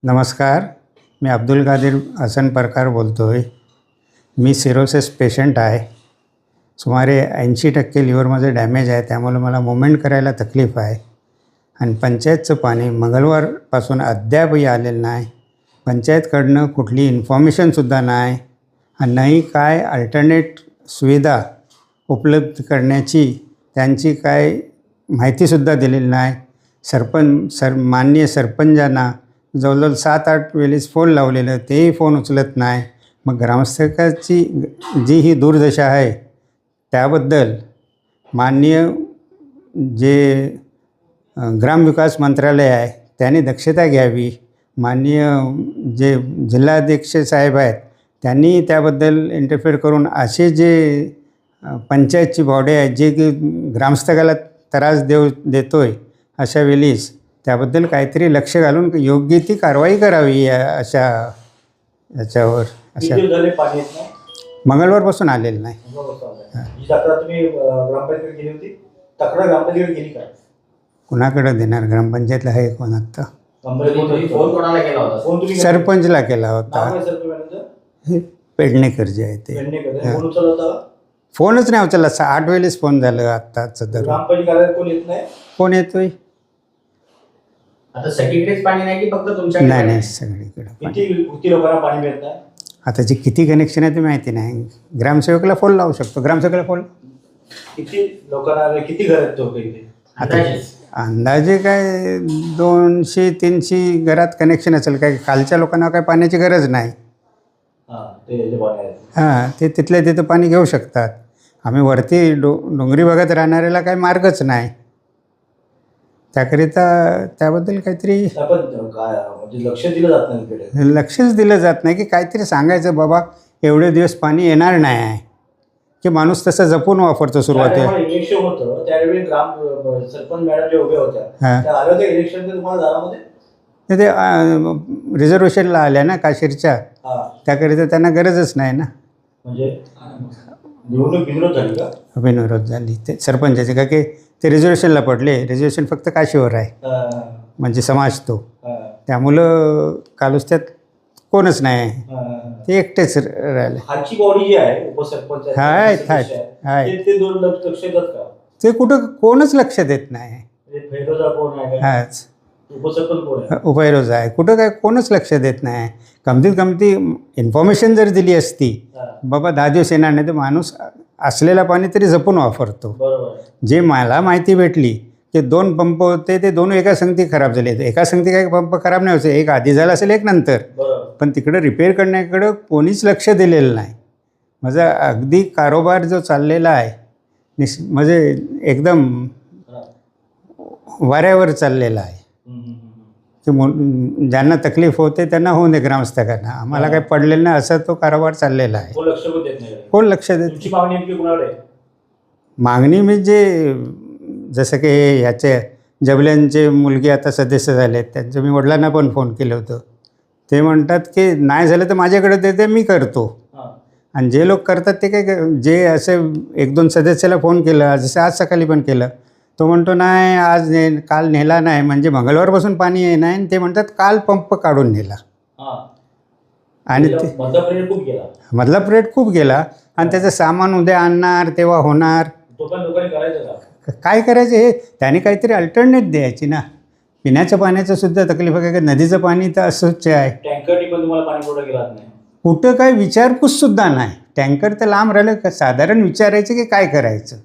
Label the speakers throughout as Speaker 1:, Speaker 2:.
Speaker 1: नमस्कार. मी अब्दुल कादिर हसन परकार बोलतो आहे. मी सिरोसिस पेशंट आहे. सुमारे 80% लिव्हरमध्ये डॅमेज आहे, त्यामुळे मला मूवमेंट करायला तकलीफ आहे. आणि पंचायतचं पाणी मंगळवारपासून अद्यापही आलेलं नाही. पंचायतकडनं कुठली इन्फॉर्मेशनसुद्धा नाही आणि नाही काय अल्टरनेट सुविधा उपलब्ध करण्याची त्यांची काय माहितीसुद्धा दिलेली नाही. माननीय सरपंचांना जवळजवळ 7-8 वेळेस फोन लावलेलं, तेही फोन उचलत नाही. मग ग्रामस्थांची जी ही दुर्दशा आहे त्याबद्दल माननीय जे ग्रामविकास मंत्रालय आहे त्याने दक्षता घ्यावी. माननीय जे जिल्हाध्यक्ष साहेब आहेत त्यांनी त्याबद्दल इंटरफेअर करून असे जे पंचायतची बॉडी आहे जे की ग्रामस्थाला त्रास देतो आहे, अशा वेळेस त्याबद्दल काहीतरी लक्ष घालून योग्य ती कारवाई करावी याच्यावर. अशा मंगळवारपासून आलेलं नाही. कुणाकडे देणार? ग्रामपंचायतला आहे कोण आत्ता? सरपंचला केला होता. हे पेडणेकर जे आहे ते फोनच नाही उचलला. 8 वेळेस फोन झालं आत्ताच. कोण येतोय?
Speaker 2: आता सगळीकडेच पाणी नाही की फक्त तुमच्याकडे?
Speaker 1: नाही, सगळीकडे.
Speaker 2: किती लोकांना पाणी मिळत नाही?
Speaker 1: आता जे किती कनेक्शन आहे ते माहिती नाही. ग्रामसेवकला फोन लावू शकतो. ग्रामसेवकला फोन
Speaker 2: किती लोकांना, किती घर आहेत?
Speaker 1: आता अंदाजे काय 200-300 घरात कनेक्शन असेल. काय खालच्या लोकांना काय पाण्याची गरज नाही. हां, ते तिथल्या तिथं पाणी घेऊ शकतात. आम्ही वरती डोंगरी भागात राहणाऱ्याला काही मार्गच नाही. त्याकरिता त्याबद्दल काहीतरी लक्षच दिलं जात नाही की काहीतरी सांगायचं, बाबा एवढे दिवस पाणी येणार नाही आहे की माणूस तसं जपून वापरतो. सुरुवातीला
Speaker 2: इलेक्शन होतं त्यावेळी ग्राम सरपंच मॅडम जे उभे होत्या
Speaker 1: ते रिझर्वेशनला आल्या ना काशीरच्या, त्याकरिता त्यांना गरजच नाही ना.
Speaker 2: म्हणजे
Speaker 1: बिनविरोध झाली ते सरपंचाचे, का की ते रिझर्वेशनला पडले. रिझर्वेशन फक्त काशीवर आहे, म्हणजे समाज तो. त्यामुळं कालूस त्यात कोणच नाही, ते एकटेच राहिले. ते कुठं कोणच लक्ष देत नाही. हाच उपैरोज आहे. कुठं काय कोणच लक्ष देत नाही. कमती इन्फॉर्मेशन जर दिली असती, बाबा 10 दिवस येणार नाही, तर माणूस असलेला पाणी तरी जपून वापरतो. जे मला माहिती भेटली की 2 पंप होते, ते 2 एका संगती खराब झाले. एका संगती काही पंप खराब नाही व्हायचे, एक आधी झाला असेल, एक नंतर. पण तिकडं रिपेअर करण्याकडं कोणीच लक्ष दिलेलं नाही. माझा अगदी कारोबार जो चाललेला आहे म्हणजे एकदम वाऱ्यावर चाललेला आहे. की ज्यांना तकलीफ होते त्यांना होऊ दे, ग्रामस्थांना. आम्हाला काही पडलेलं नाही, असा तो कारभार चाललेला आहे. कोण लक्ष देत? मागणी म्हणजे जसं की ह्याचे जबल्यांचे मुलगी आता सदस्य झाले, त्यांचं मी वडिलांना पण फोन केलं होतं. ते म्हणतात की नाही झालं तर माझ्याकडे देते, मी करतो. आणि जे लोक करतात ते काय, जे असे 1-2 सदस्याला फोन केलं, जसं आज सकाळी पण केलं, तो म्हणतो नाही आज काल नेला नाही, म्हणजे मंगळवारपासून पाणी आहे नाही. ते म्हणतात काल पंप काढून नेला. आणि ते मधला पिरियड खूप गेला आणि त्याचं सामान उद्या आणणार तेव्हा होणार. काय करायचं हे त्याने काहीतरी अल्टरनेट द्यायची ना. पिण्याच्या पाण्याचं सुद्धा तकलीफ आहे. का नदीचं पाणी तर अस्वच्छ आहे. कुठं काय विचारपूस सुद्धा नाही. टँकर तर लांब राहिलं. साधारण विचारायचं की काय करायचं.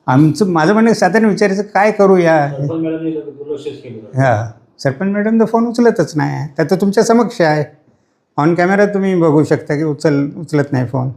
Speaker 1: माझं म्हणणं साधारण विचारायचं काय करूया. हां, सरपंच मॅडम तर फोन उचलतच नाही. तर तुमच्या समक्ष आहे, ऑन कॅमेरा तुम्ही बघू शकता की उचलत नाही फोन.